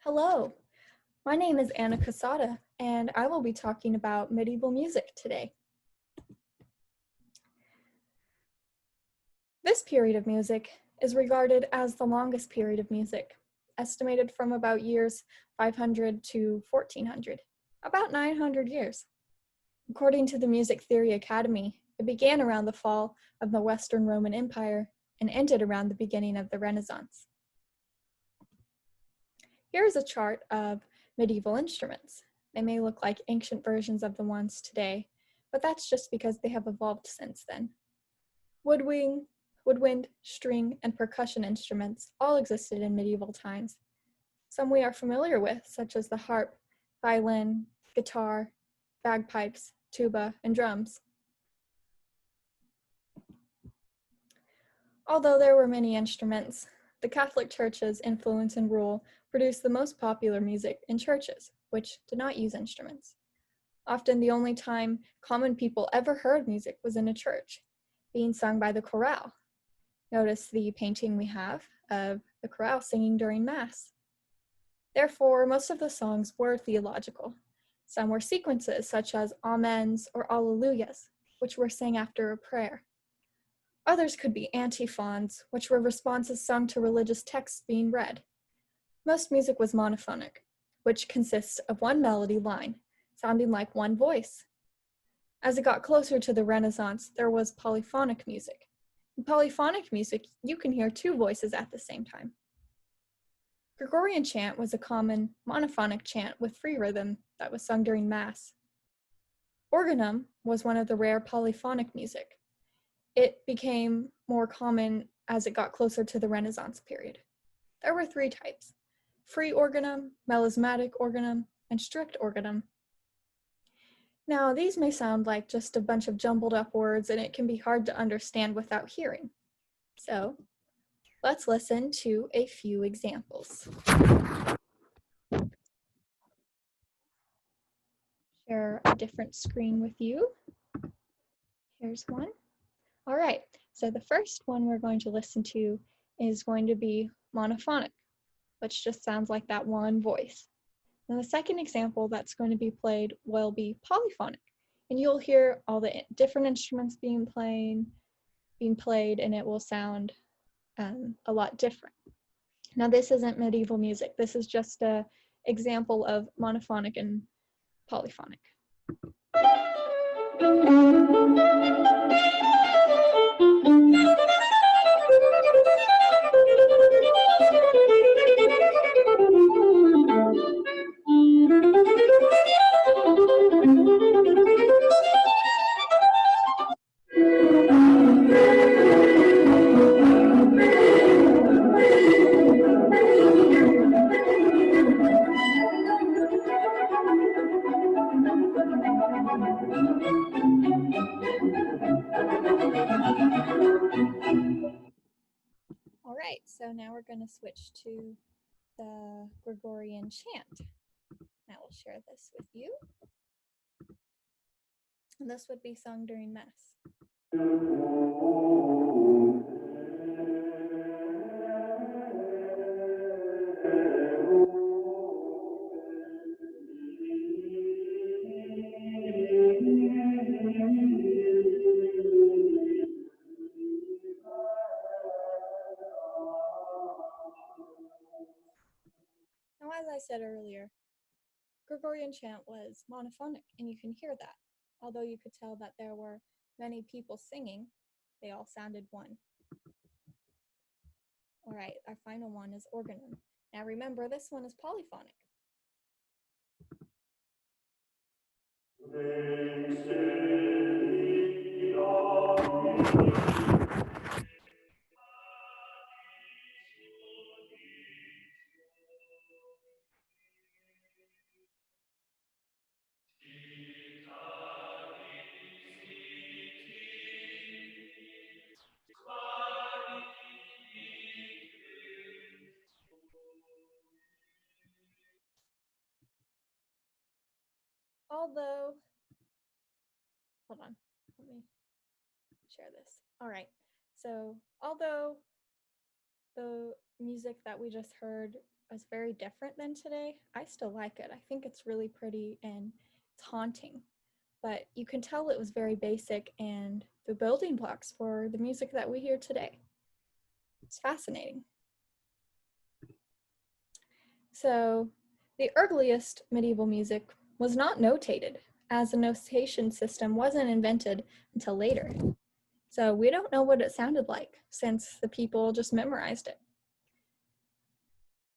Hello, my name is Anna Quesada, and I will be talking about medieval music today. This period of music is regarded as the longest period of music, estimated from about years 500 to 1400, about 900 years. According to the Music Theory Academy, it began around the fall of the Western Roman Empire and ended around the beginning of the Renaissance. Here is a chart of medieval instruments. They may look like ancient versions of the ones today, but that's just because they have evolved since then. Woodwind, string, and percussion instruments all existed in medieval times. Some we are familiar with, such as the harp, violin, guitar, bagpipes, tuba, and drums. Although there were many instruments, the Catholic Church's influence and rule produced the most popular music in churches, which did not use instruments. Often the only time common people ever heard music was in a church, being sung by the chorale. Notice the painting we have of the chorale singing during Mass. Therefore, most of the songs were theological. Some were sequences such as Amens or Alleluias, which were sang after a prayer. Others could be antiphons, which were responses sung to religious texts being read. Most music was monophonic, which consists of one melody line, sounding like one voice. As it got closer to the Renaissance, there was polyphonic music. In polyphonic music, you can hear two voices at the same time. Gregorian chant was a common monophonic chant with free rhythm that was sung during Mass. Organum was one of the rare polyphonic music. It became more common as it got closer to the Renaissance period. There were three types: free organum, melismatic organum, and strict organum. Now, these may sound like just a bunch of jumbled up words, and it can be hard to understand without hearing. So, let's listen to a few examples. Share a different screen with you. Here's one. All right, so the first one we're going to listen to is going to be monophonic, which just sounds like that one voice. And the second example that's going to be played will be polyphonic, and you'll hear all the different instruments being played, and it will sound a lot different. Now, this isn't medieval music. This is just an example of monophonic and polyphonic. All right, so now we're going to switch to the Gregorian chant. I will share this with you. And this would be sung during Mass. Now, as I said earlier, Gregorian chant was monophonic, and you can hear that. Although you could tell that there were many people singing, they all sounded one. All right, our final one is organum. Now remember, this one is polyphonic. Although, hold on, let me share this. All right, so although the music that we just heard was very different than today, I still like it. I think it's really pretty and it's haunting. But you can tell it was very basic and the building blocks for the music that we hear today. It's fascinating. So, the earliest medieval music was not notated, as the notation system wasn't invented until later. So, we don't know what it sounded like since the people just memorized it.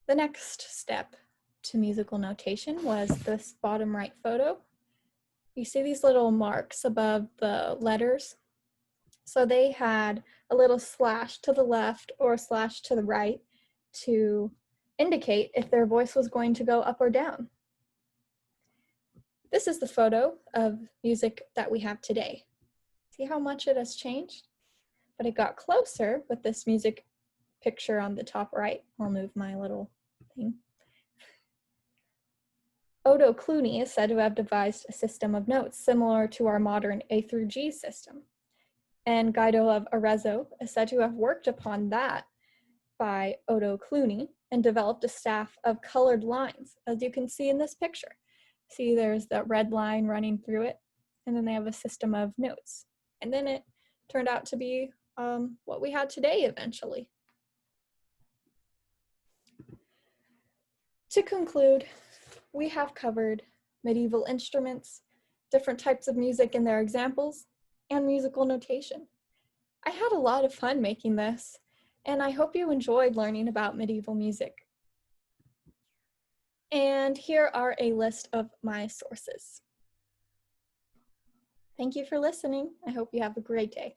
The next step to musical notation was this bottom right photo. You see these little marks above the letters? So they had a little slash to the left or a slash to the right to indicate if their voice was going to go up or down. This is the photo of music that we have today. See how much it has changed? But it got closer with this music picture on the top right. I'll move my little thing. Odo Cluny is said to have devised a system of notes similar to our modern A through G system. And Guido of Arezzo is said to have worked upon that by Odo Cluny and developed a staff of colored lines, as you can see in this picture. See, there's that red line running through it, and then they have a system of notes. And then it turned out to be what we had today eventually. To conclude, we have covered medieval instruments, different types of music and their examples, and musical notation. I had a lot of fun making this, and I hope you enjoyed learning about medieval music. And here are a list of my sources. Thank you for listening. I hope you have a great day.